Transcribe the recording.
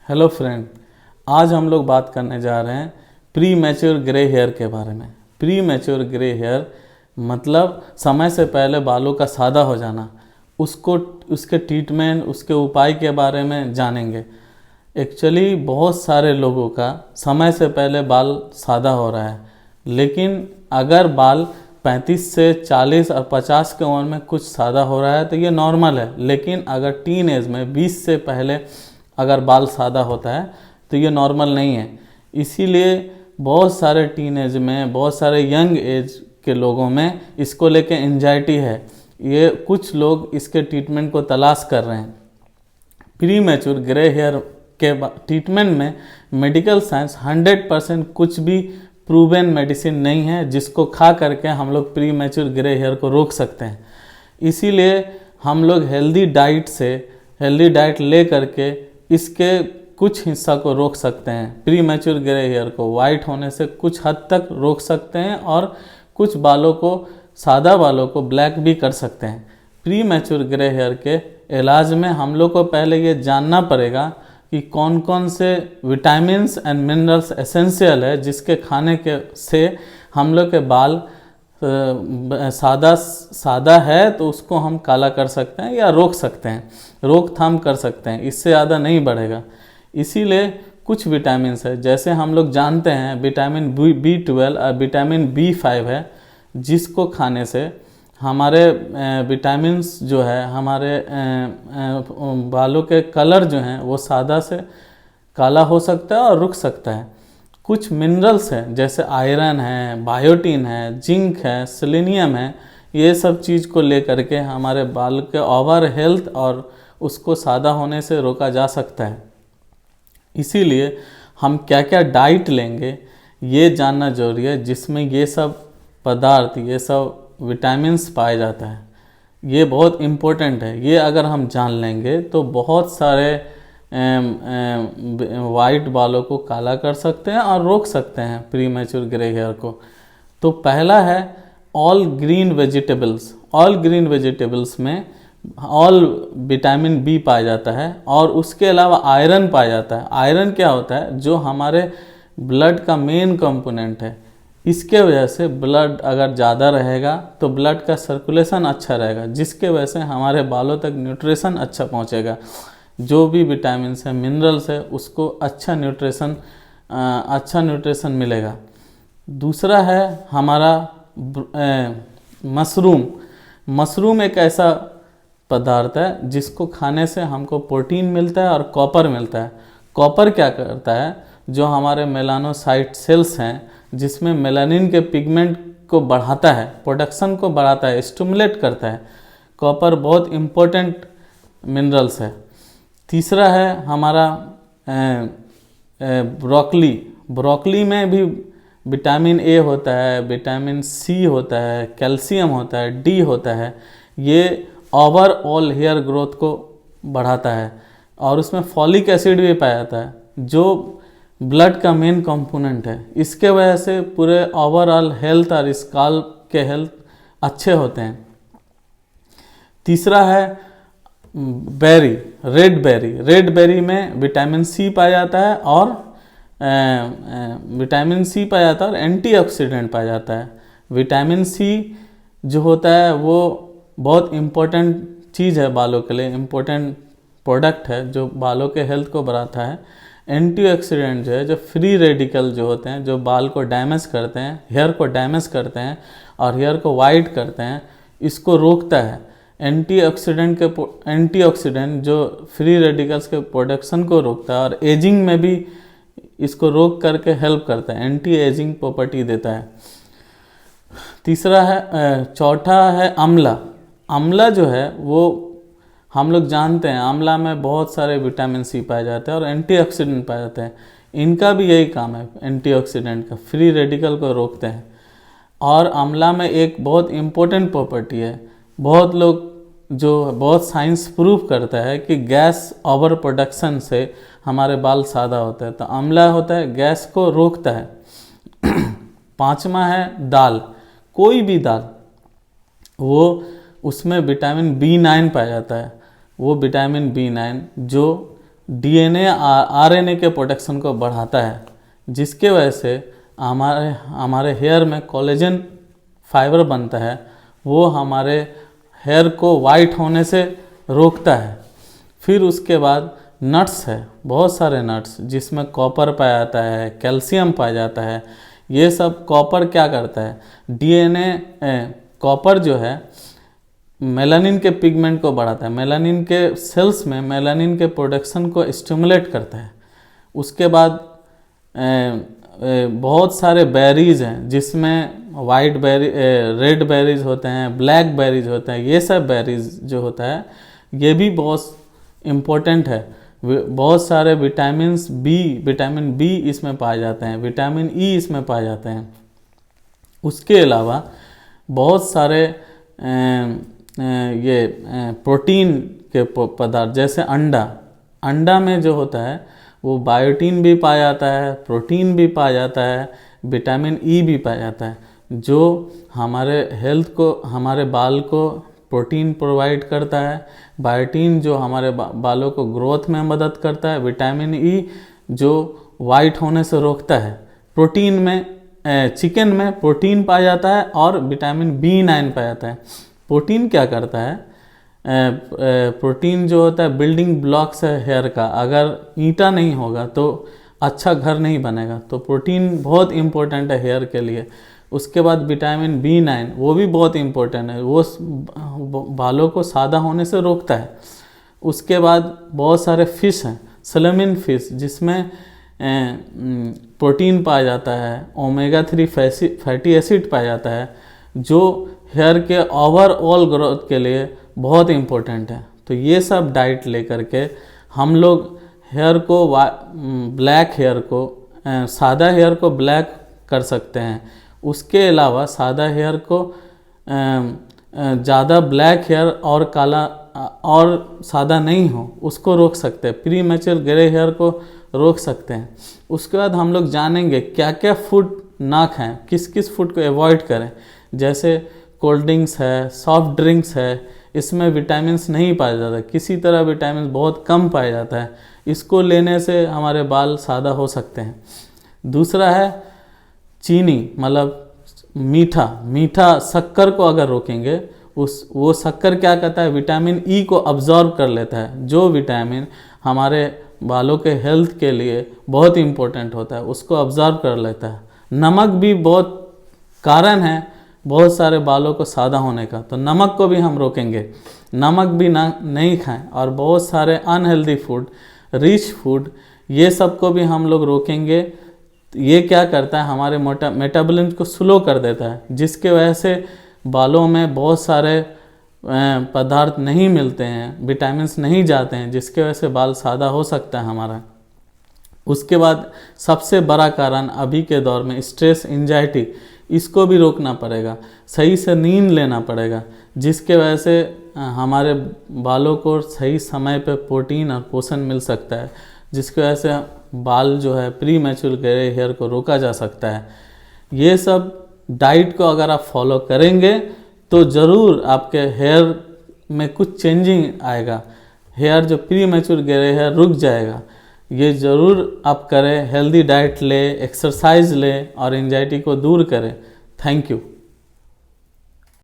Hello friend, आज हम लोग बात करने जा रहे हैं प्री मैच्योर ग्रे हेयर के बारे में। प्री मैच्योर ग्रे हेयर मतलब समय से पहले बालों का सादा हो जाना। उसके ट्रीटमेंट, उसके उपाय के बारे में जानेंगे। एक्चुअली बहुत सारे लोगों का समय से पहले बाल सादा हो रहा है, लेकिन अगर बाल 35 से 40 और 50 के उम्र में कुछ सादा हो रहा है तो ये नॉर्मल है। लेकिन अगर टीन एज में 20 से पहले अगर बाल सादा होता है तो ये नॉर्मल नहीं है। इसीलिए बहुत सारे टीन एज में, बहुत सारे यंग एज के लोगों में इसको लेके एंजाइटी है। ये कुछ लोग इसके ट्रीटमेंट को तलाश कर रहे हैं। प्री मैच्योर ग्रे हेयर के ट्रीटमेंट में मेडिकल साइंस 100% कुछ भी प्रूवन मेडिसिन नहीं है जिसको खा करके हम लोग प्री मैच्योर ग्रे हेयर को रोक सकते हैं। इसीलिए हम लोग हेल्दी डाइट ले करके इसके कुछ हिस्सा को रोक सकते हैं। प्री मैच्योर ग्रे हेयर को वाइट होने से कुछ हद तक रोक सकते हैं और कुछ बालों को, सादा बालों को ब्लैक भी कर सकते हैं। प्री मैच्योर ग्रे हेयर के इलाज में हम लोग को पहले ये जानना पड़ेगा कि कौन कौन से विटामिन्स एंड मिनरल्स एसेंशियल है जिसके खाने के से हम लोग के बाल सादा है तो उसको हम काला कर सकते हैं या रोक सकते हैं, रोकथाम कर सकते हैं, इससे ज़्यादा नहीं बढ़ेगा। इसीलिए कुछ विटामिन्स है, जैसे हम लोग जानते हैं विटामिन B12 और विटामिन B5 है, जिसको खाने से हमारे विटामिन्स जो है हमारे बालों के कलर जो हैं वो सादा से काला हो सकता है और रुक सकता है। कुछ मिनरल्स हैं जैसे आयरन है, बायोटीन है, जिंक है, सेलेनियम है, ये सब चीज़ को लेकर के हमारे बाल के ओवर हेल्थ और उसको सादा होने से रोका जा सकता है। इसीलिए हम क्या क्या डाइट लेंगे ये जानना जरूरी है, जिसमें ये सब पदार्थ, ये सब विटामिन्स पाए जाता है। ये बहुत इम्पोर्टेंट है। ये अगर हम जान लेंगे तो बहुत सारे वाइट बालों को काला कर सकते हैं और रोक सकते हैं प्री मैच्योर ग्रे हेयर को। तो पहला है all green vegetables. All green vegetables में ऑल विटामिन बी पाया जाता है और उसके अलावा आयरन पाया जाता है। आयरन क्या होता है? जो हमारे ब्लड का मेन कंपोनेंट है। इसके वजह से ब्लड अगर ज़्यादा रहेगा तो ब्लड का सर्कुलेशन अच्छा रहेगा, जिसके वजह से हमारे बालों तक न्यूट्रिशन अच्छा पहुंचेगा। जो भी विटामिन्स है, मिनरल्स है, उसको अच्छा न्यूट्रिशन मिलेगा। दूसरा है हमारा मशरूम। मशरूम एक ऐसा पदार्थ है जिसको खाने से हमको प्रोटीन मिलता है और कॉपर मिलता है। कॉपर क्या करता है? जो हमारे मेलानोसाइट सेल्स हैं जिसमें मेलानिन के पिगमेंट को बढ़ाता है, प्रोडक्शन को बढ़ाता है, स्टिमुलेट करता है। कॉपर बहुत इम्पोर्टेंट मिनरल्स है। तीसरा है हमारा ब्रोकली। ब्रोकली में भी विटामिन ए होता है, विटामिन सी होता है, कैल्शियम होता है, डी होता है। ये ओवरऑल हेयर ग्रोथ को बढ़ाता है और उसमें फॉलिक एसिड भी पाया जाता है जो ब्लड का मेन कंपोनेंट है। इसके वजह से पूरे ओवरऑल हेल्थ और स्काल्प के हेल्थ अच्छे होते हैं। तीसरा है berry, red berry. Red berry में विटामिन सी पाया जाता है और एंटीऑक्सीडेंट पाया जाता है। विटामिन सी जो होता है वो बहुत इम्पोर्टेंट चीज़ है बालों के लिए, इम्पोर्टेंट प्रोडक्ट है जो बालों के हेल्थ को बढ़ाता है। एंटीऑक्सीडेंट जो है, जो फ्री रेडिकल जो होते हैं, जो बाल को डैमेज करते हैं, हेयर को डैमेज करते हैं और हेयर को वाइट करते हैं, इसको रोकता है। एंटीऑक्सीडेंट जो फ्री रेडिकल्स के प्रोडक्शन को रोकता है और एजिंग में भी इसको रोक करके हेल्प करता है, एंटी एजिंग प्रॉपर्टी देता है। तीसरा है, चौथा है आंवला। आंवला जो है वो हम लोग जानते हैं आंवला में बहुत सारे विटामिन सी पाए जाते हैं और एंटीऑक्सीडेंट पाए जाते हैं। इनका भी यही काम है, एंटीऑक्सीडेंट का, फ्री रेडिकल को रोकते हैं। और आंवला में एक बहुत इम्पोर्टेंट प्रॉपर्टी है, बहुत साइंस प्रूव करता है कि गैस ओवर प्रोडक्शन से हमारे बाल सादा होते हैं। तो आंवला होता है, गैस को रोकता है। पांचवा है दाल। कोई भी दाल, वो उसमें विटामिन B9 पाया जाता है। वो विटामिन B9 जो डीएनए आरएनए के प्रोटेक्शन को बढ़ाता है, जिसके वजह से हमारे हेयर में कोलेजन फाइबर बनता है, वो हमारे हेयर को वाइट होने से रोकता है। फिर उसके बाद नट्स है, बहुत सारे नट्स जिसमें कॉपर पाया जाता है, कैल्शियम पाया जाता है। ये सब कॉपर क्या करता है, डीएनए कॉपर जो है मेलानिन के पिगमेंट को बढ़ाता है, मेलानिन के सेल्स में मेलानिन के प्रोडक्शन को स्टिमुलेट करता है। उसके बाद बहुत सारे बेरीज हैं जिसमें वाइट बेरी, रेड बेरीज होते हैं, ब्लैक बेरीज होते हैं। ये सब बेरीज जो होता है ये भी बहुत इम्पोर्टेंट है। बहुत सारे विटामिन बी इसमें पाए जाते हैं, विटामिन ई इसमें पाए जाते हैं। उसके अलावा बहुत सारे प्रोटीन के पदार्थ, जैसे अंडा में जो होता है वो बायोटीन भी पाया जाता है, प्रोटीन भी पाया जाता है, विटामिन ई भी पाया जाता है, जो हमारे हेल्थ को, हमारे बाल को प्रोटीन प्रोवाइड करता है। बायोटीन जो हमारे बालों को ग्रोथ में मदद करता है। विटामिन ई जो वाइट होने से रोकता है। प्रोटीन में चिकन में प्रोटीन पाया जाता है और विटामिन B9 पाया जाता है। प्रोटीन क्या करता है, प्रोटीन जो होता है बिल्डिंग ब्लॉक्स है हेयर का। अगर ईंटा नहीं होगा तो अच्छा घर नहीं बनेगा, तो प्रोटीन बहुत इम्पोर्टेंट है हेयर के लिए। उसके बाद विटामिन B9 वो भी बहुत इम्पोर्टेंट है, वो बालों को सादा होने से रोकता है। उसके बाद बहुत सारे फिश हैं, सैल्मन फिश, जिसमें प्रोटीन पाया जाता है, ओमेगा 3 फैटी एसिड पाया जाता है, जो हेयर के ओवरऑल ग्रोथ के लिए बहुत इम्पोर्टेंट है। तो ये सब डाइट लेकर के हम लोग हेयर को ब्लैक हेयर को सादा हेयर को ब्लैक कर सकते हैं। उसके अलावा सादा हेयर को ज़्यादा ब्लैक हेयर और काला और सादा नहीं हो उसको रोक सकते हैं। प्री मैच्योर ग्रे हेयर को रोक सकते हैं। उसके बाद हम लोग जानेंगे क्या क्या फूड ना खाएं, किस किस फूड को अवॉइड करें। जैसे कोल्ड ड्रिंक्स है, सॉफ्ट ड्रिंक्स है, इसमें विटामिन्स नहीं पाया जाता, किसी तरह विटामिन बहुत कम पाया जाता है। इसको लेने से हमारे बाल सादा हो सकते हैं। दूसरा है चीनी, मतलब मीठा शक्कर को अगर रोकेंगे, वो शक्कर क्या करता है, विटामिन ई को अब्जॉर्ब कर लेता है, जो विटामिन हमारे बालों के हेल्थ के लिए बहुत इम्पोर्टेंट होता है, उसको अब्जॉर्ब कर लेता है। नमक भी बहुत कारण है बहुत सारे बालों को सादा होने का, तो नमक को भी हम रोकेंगे, नमक भी नहीं खाएं। और बहुत सारे अनहेल्दी फूड, रिच फूड, ये सब को भी हम लोग रोकेंगे। ये क्या करता है, हमारे मेटाबॉलिज्म को स्लो कर देता है, जिसके वजह से बालों में बहुत सारे पदार्थ नहीं मिलते हैं, विटामिन्स नहीं जाते हैं, जिसके वजह से बाल सादा हो सकता है हमारा। उसके बाद सबसे बड़ा कारण अभी के दौर में स्ट्रेस, एंजाइटी, इसको भी रोकना पड़ेगा। सही से नींद लेना पड़ेगा, जिसके वजह से हमारे बालों को सही समय पे प्रोटीन और पोषण मिल सकता है, जिसकी वजह से बाल जो है प्री मैच्योर ग्रे हेयर को रोका जा सकता है। ये सब डाइट को अगर आप फॉलो करेंगे तो ज़रूर आपके हेयर में कुछ चेंजिंग आएगा, हेयर जो प्री मैच्योर ग्रे हेयर रुक जाएगा। ये ज़रूर आप करें, हेल्दी डाइट ले, एक्सरसाइज ले और एंजाइटी को दूर करें। Thank you.